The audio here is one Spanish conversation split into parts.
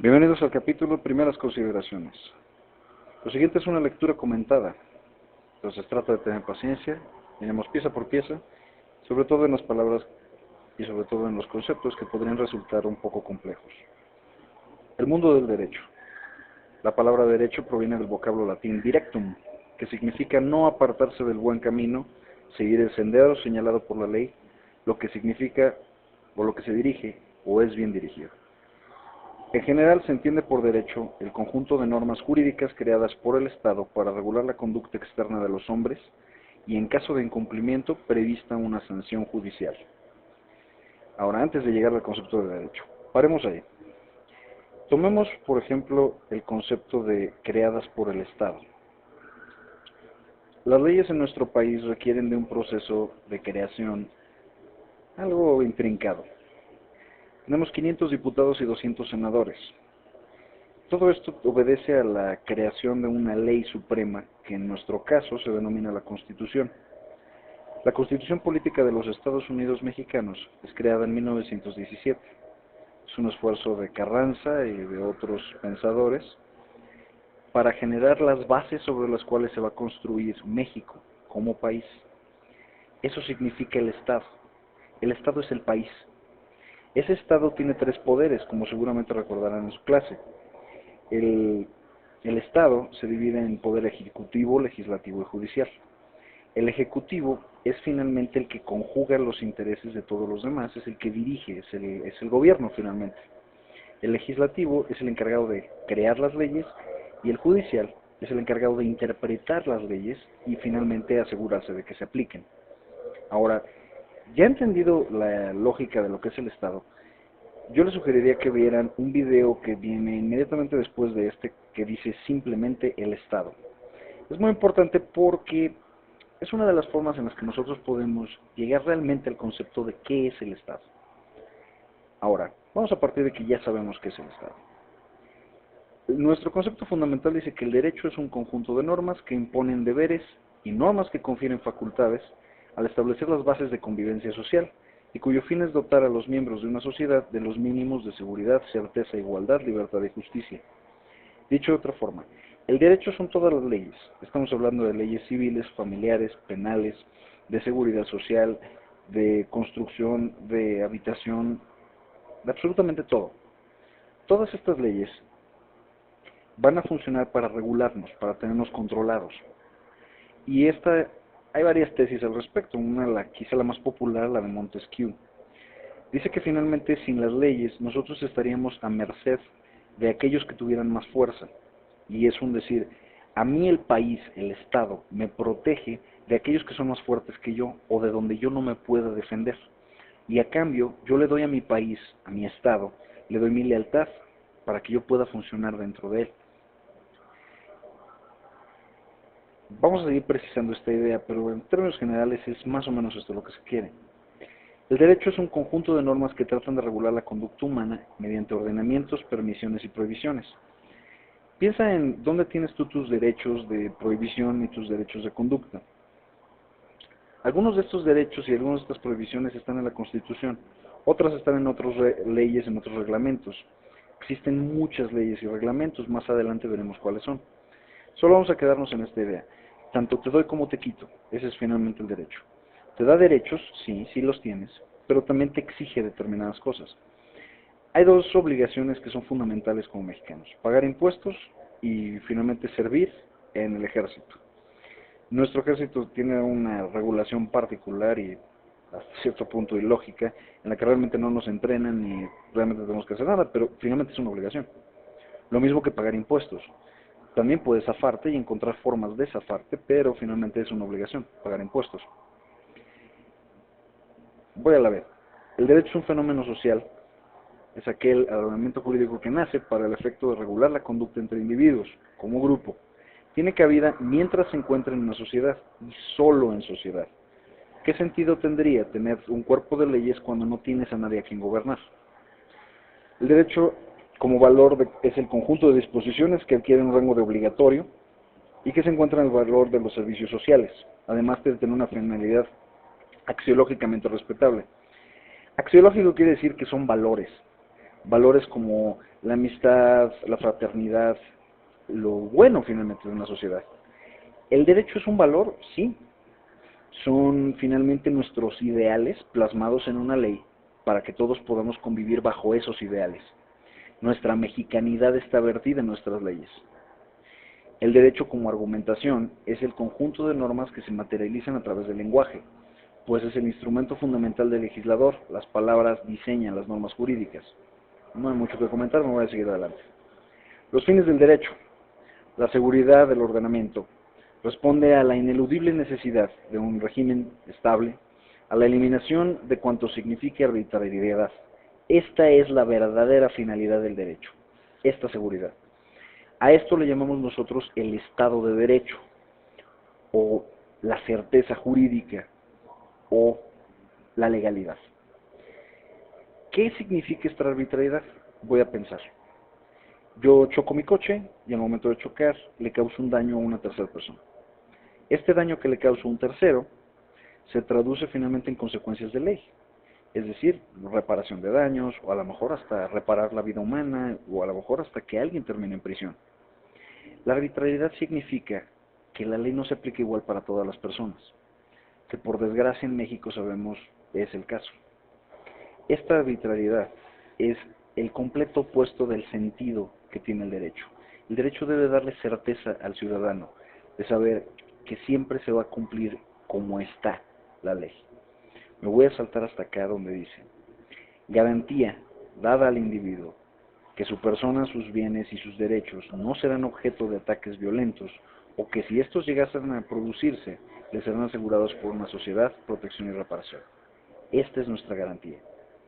Bienvenidos al capítulo Primeras Consideraciones. Lo siguiente es una lectura comentada, entonces trata de tener paciencia, iremos pieza por pieza, sobre todo en las palabras y sobre todo en los conceptos que podrían resultar un poco complejos. El mundo del derecho. La palabra derecho proviene del vocablo latín directum, que significa no apartarse del buen camino, seguir el sendero señalado por la ley, lo que significa o lo que se dirige o es bien dirigido. En general se entiende por derecho el conjunto de normas jurídicas creadas por el Estado para regular la conducta externa de los hombres y en caso de incumplimiento prevista una sanción judicial. Ahora, antes de llegar al concepto de derecho, paremos ahí. Tomemos, por ejemplo, el concepto de creadas por el Estado. Las leyes en nuestro país requieren de un proceso de creación algo intrincado. Tenemos 500 diputados y 200 senadores. Todo esto obedece a la creación de una ley suprema que en nuestro caso se denomina la Constitución. La Constitución Política de los Estados Unidos Mexicanos es creada en 1917. Es un esfuerzo de Carranza y de otros pensadores para generar las bases sobre las cuales se va a construir México como país. Eso significa el Estado. El Estado es el país. Ese Estado tiene tres poderes, como seguramente recordarán en su clase. El Estado se divide en poder ejecutivo, legislativo y judicial. El ejecutivo es finalmente el que conjuga los intereses de todos los demás, es el que dirige, es el gobierno finalmente. El legislativo es el encargado de crear las leyes y el judicial es el encargado de interpretar las leyes y finalmente asegurarse de que se apliquen. Ahora, ya entendido la lógica de lo que es el Estado, yo les sugeriría que vieran un video que viene inmediatamente después de este que dice simplemente el Estado. Es muy importante porque es una de las formas en las que nosotros podemos llegar realmente al concepto de qué es el Estado. Ahora, vamos a partir de que ya sabemos qué es el Estado. Nuestro concepto fundamental dice que el derecho es un conjunto de normas que imponen deberes y normas que confieren facultades al establecer las bases de convivencia social y cuyo fin es dotar a los miembros de una sociedad de los mínimos de seguridad, certeza, igualdad, libertad y justicia. Dicho de otra forma, el derecho son todas las leyes. Estamos hablando de leyes civiles, familiares, penales, de seguridad social, de construcción, de habitación, de absolutamente todo. Todas estas leyes van a funcionar para regularnos, para tenernos controlados. Y hay varias tesis al respecto, quizá la más popular, la de Montesquieu. Dice que finalmente sin las leyes nosotros estaríamos a merced de aquellos que tuvieran más fuerza. Y es un decir, a mí el país, el Estado, me protege de aquellos que son más fuertes que yo o de donde yo no me pueda defender. Y a cambio yo le doy a mi país, a mi Estado, le doy mi lealtad para que yo pueda funcionar dentro de él. Vamos a seguir precisando esta idea, pero en términos generales es más o menos esto lo que se quiere. El derecho es un conjunto de normas que tratan de regular la conducta humana mediante ordenamientos, permisiones y prohibiciones. Piensa en dónde tienes tú tus derechos de prohibición y tus derechos de conducta. Algunos de estos derechos y algunas de estas prohibiciones están en la Constitución, otras están en otras leyes, en otros reglamentos. Existen muchas leyes y reglamentos, más adelante veremos cuáles son. Solo vamos a quedarnos en esta idea. Tanto te doy como te quito. Ese es finalmente el derecho. Te da derechos, sí, sí los tienes, pero también te exige determinadas cosas. Hay dos obligaciones que son fundamentales como mexicanos. Pagar impuestos y finalmente servir en el ejército. Nuestro ejército tiene una regulación particular y hasta cierto punto ilógica, en la que realmente no nos entrenan ni realmente tenemos que hacer nada, pero finalmente es una obligación. Lo mismo que pagar impuestos. También puedes zafarte y encontrar formas de zafarte, pero finalmente es una obligación, pagar impuestos. Voy a la vez. El derecho es un fenómeno social, es aquel ordenamiento jurídico que nace para el efecto de regular la conducta entre individuos, como grupo. Tiene cabida mientras se encuentren en una sociedad, y solo en sociedad. ¿Qué sentido tendría tener un cuerpo de leyes cuando no tienes a nadie a quien gobernar? El derecho como valor es el conjunto de disposiciones que adquieren un rango de obligatorio y que se encuentra en el valor de los servicios sociales, además de tener una finalidad axiológicamente respetable. Axiológico quiere decir que son valores. valores como la amistad, la fraternidad, lo bueno finalmente de una sociedad. ¿El derecho es un valor? Sí. Son finalmente nuestros ideales plasmados en una ley para que todos podamos convivir bajo esos ideales. Nuestra mexicanidad está vertida en nuestras leyes. El derecho como argumentación es el conjunto de normas que se materializan a través del lenguaje, pues es el instrumento fundamental del legislador. Las palabras diseñan las normas jurídicas. No hay mucho que comentar, me voy a seguir adelante. Los fines del derecho. La seguridad del ordenamiento responde a la ineludible necesidad de un régimen estable, a la eliminación de cuanto signifique arbitrariedad. Esta es la verdadera finalidad del derecho, esta seguridad. A esto le llamamos nosotros el Estado de Derecho, o la certeza jurídica, o la legalidad. ¿Qué significa esta arbitrariedad? Voy a pensar. Yo choco mi coche y al momento de chocar le causo un daño a una tercera persona. Este daño que le causo a un tercero se traduce finalmente en consecuencias de ley, es decir, reparación de daños, o a lo mejor hasta reparar la vida humana, o a lo mejor hasta que alguien termine en prisión. La arbitrariedad significa que la ley no se aplica igual para todas las personas, que por desgracia en México sabemos es el caso. Esta arbitrariedad es el completo opuesto del sentido que tiene el derecho. El derecho debe darle certeza al ciudadano de saber que siempre se va a cumplir como está la ley. Me voy a saltar hasta acá donde dice: garantía dada al individuo que su persona, sus bienes y sus derechos no serán objeto de ataques violentos, o que si estos llegasen a producirse, les serán asegurados por una sociedad, protección y reparación. Esta es nuestra garantía.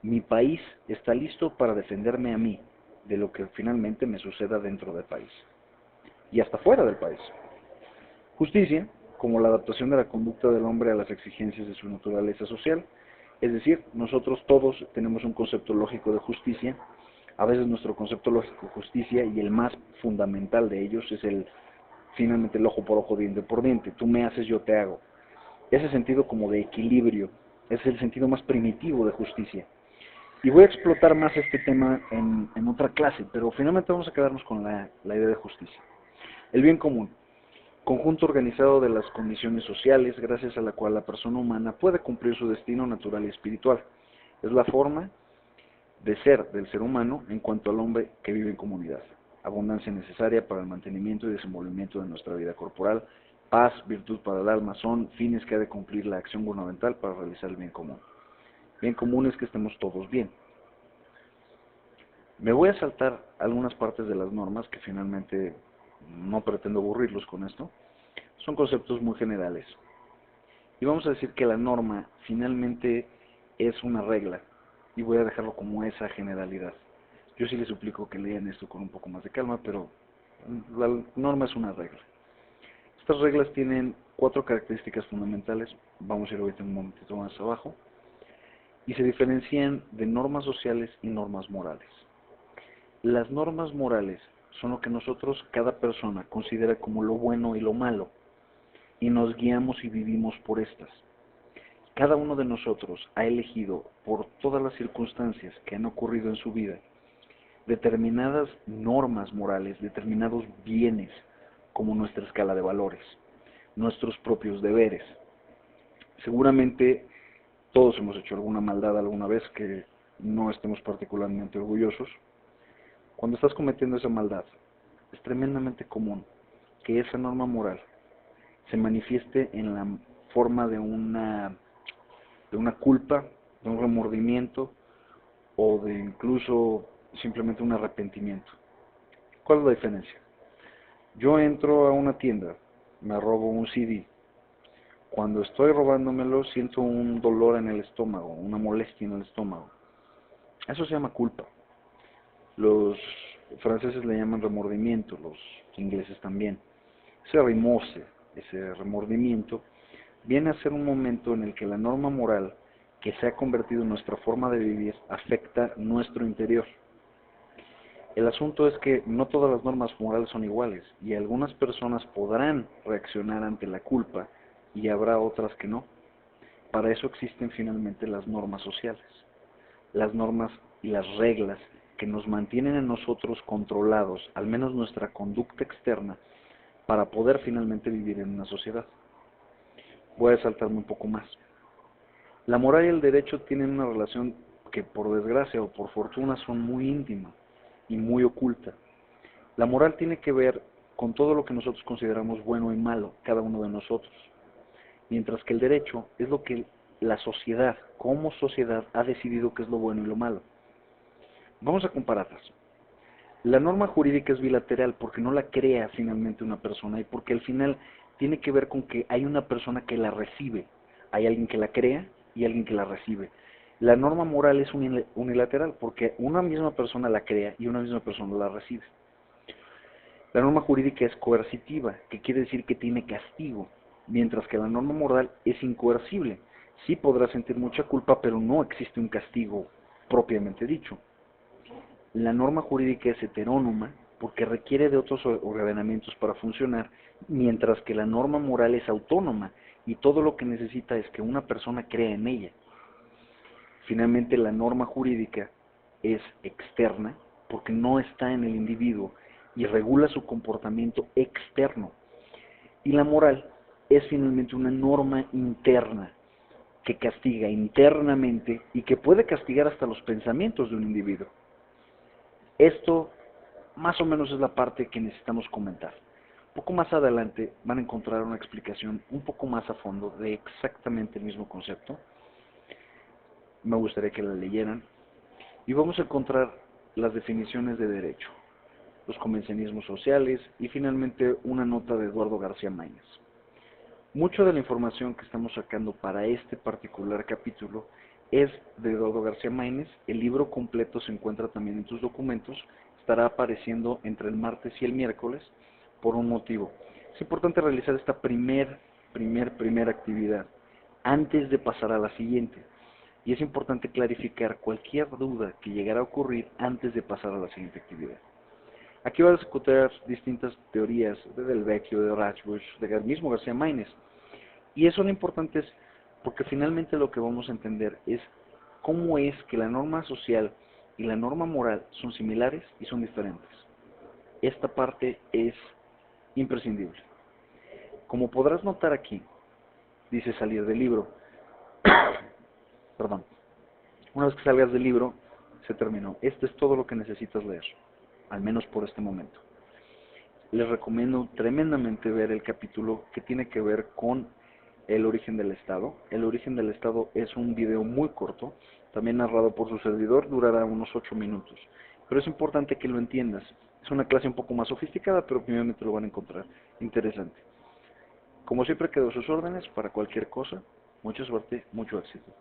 Mi país está listo para defenderme a mí de lo que finalmente me suceda dentro del país y hasta fuera del país. Justicia, como la adaptación de la conducta del hombre a las exigencias de su naturaleza social, es decir, nosotros todos tenemos un concepto lógico de justicia. A veces nuestro concepto lógico de justicia, y el más fundamental de ellos, es finalmente el ojo por ojo, diente por diente. Tú me haces, yo te hago. Ese sentido como de equilibrio es el sentido más primitivo de justicia. Y voy a explotar más este tema en otra clase, pero finalmente vamos a quedarnos con la idea de justicia. El bien común, conjunto organizado de las condiciones sociales, gracias a la cual la persona humana puede cumplir su destino natural y espiritual. Es la forma de ser del ser humano en cuanto al hombre que vive en comunidad. Abundancia necesaria para el mantenimiento y desenvolvimiento de nuestra vida corporal, paz, virtud para el alma, son fines que ha de cumplir la acción gubernamental para realizar el bien común. Bien común es que estemos todos bien. Me voy a saltar algunas partes de las normas que finalmente no pretendo aburrirlos con esto. Son conceptos muy generales. Y vamos a decir que la norma finalmente es una regla, y voy a dejarlo como esa generalidad. Yo sí les suplico que lean esto con un poco más de calma, pero la norma es una regla. Estas reglas tienen 4 características fundamentales, vamos a ir ahorita un momentito más abajo, y se diferencian de normas sociales y normas morales. Las normas morales son lo que nosotros, cada persona, considera como lo bueno y lo malo, y nos guiamos y vivimos por estas. Cada uno de nosotros ha elegido, por todas las circunstancias que han ocurrido en su vida, determinadas normas morales, determinados bienes, como nuestra escala de valores, nuestros propios deberes. Seguramente todos hemos hecho alguna maldad alguna vez que no estemos particularmente orgullosos. Cuando estás cometiendo esa maldad, es tremendamente común que esa norma moral se manifieste en la forma de una culpa, de un remordimiento, o de incluso simplemente un arrepentimiento. ¿Cuál es la diferencia? Yo entro a una tienda, me robo un CD. Cuando estoy robándomelo, siento un dolor en el estómago, una molestia en el estómago. Eso se llama culpa. Los franceses le llaman remordimiento, los ingleses también. Ese remorse, ese remordimiento, viene a ser un momento en el que la norma moral que se ha convertido en nuestra forma de vivir afecta nuestro interior. El asunto es que no todas las normas morales son iguales, y algunas personas podrán reaccionar ante la culpa y habrá otras que no. Para eso existen finalmente las normas sociales, las normas y las reglas que nos mantienen a nosotros controlados, al menos nuestra conducta externa, para poder finalmente vivir en una sociedad. Voy a saltarme un poco más. La moral y el derecho tienen una relación que por desgracia o por fortuna son muy íntima y muy oculta. La moral tiene que ver con todo lo que nosotros consideramos bueno y malo, cada uno de nosotros, mientras que el derecho es lo que la sociedad, como sociedad, ha decidido que es lo bueno y lo malo. Vamos a compararlas. La norma jurídica es bilateral porque no la crea finalmente una persona y porque al final tiene que ver con que hay una persona que la recibe, hay alguien que la crea y alguien que la recibe. La norma moral es unilateral porque una misma persona la crea y una misma persona la recibe. La norma jurídica es coercitiva, que quiere decir que tiene castigo, mientras que la norma moral es incoercible. Sí podrá sentir mucha culpa, pero no existe un castigo propiamente dicho. La norma jurídica es heterónoma porque requiere de otros ordenamientos para funcionar, mientras que la norma moral es autónoma y todo lo que necesita es que una persona crea en ella. Finalmente, la norma jurídica es externa porque no está en el individuo y regula su comportamiento externo. Y la moral es finalmente una norma interna que castiga internamente y que puede castigar hasta los pensamientos de un individuo. Esto más o menos es la parte que necesitamos comentar. Un poco más adelante van a encontrar una explicación un poco más a fondo de exactamente el mismo concepto. Me gustaría que la leyeran. Y vamos a encontrar las definiciones de derecho, los convencionismos sociales y finalmente una nota de Eduardo García Maínez. Mucha de la información que estamos sacando para este particular capítulo es de Eduardo García Maínez. El libro completo se encuentra también en tus documentos. Estará apareciendo entre el martes y el miércoles por un motivo. Es importante realizar esta primera actividad antes de pasar a la siguiente. Y es importante clarificar cualquier duda que llegara a ocurrir antes de pasar a la siguiente actividad. Aquí vas a encontrar distintas teorías de Del Vecchio, de Rajbush, del mismo García Maínez. Y son importantes porque finalmente lo que vamos a entender es cómo es que la norma social y la norma moral son similares y son diferentes. Esta parte es imprescindible. Como podrás notar aquí, dice salir del libro. Perdón. Una vez que salgas del libro, se terminó. Esto es todo lo que necesitas leer, al menos por este momento. Les recomiendo tremendamente ver el capítulo que tiene que ver con el origen del Estado. El origen del Estado es un video muy corto, también narrado por su servidor, durará unos 8 minutos. Pero es importante que lo entiendas. Es una clase un poco más sofisticada, pero primeramente lo van a encontrar interesante. Como siempre, quedo a sus órdenes para cualquier cosa. Mucha suerte, mucho éxito.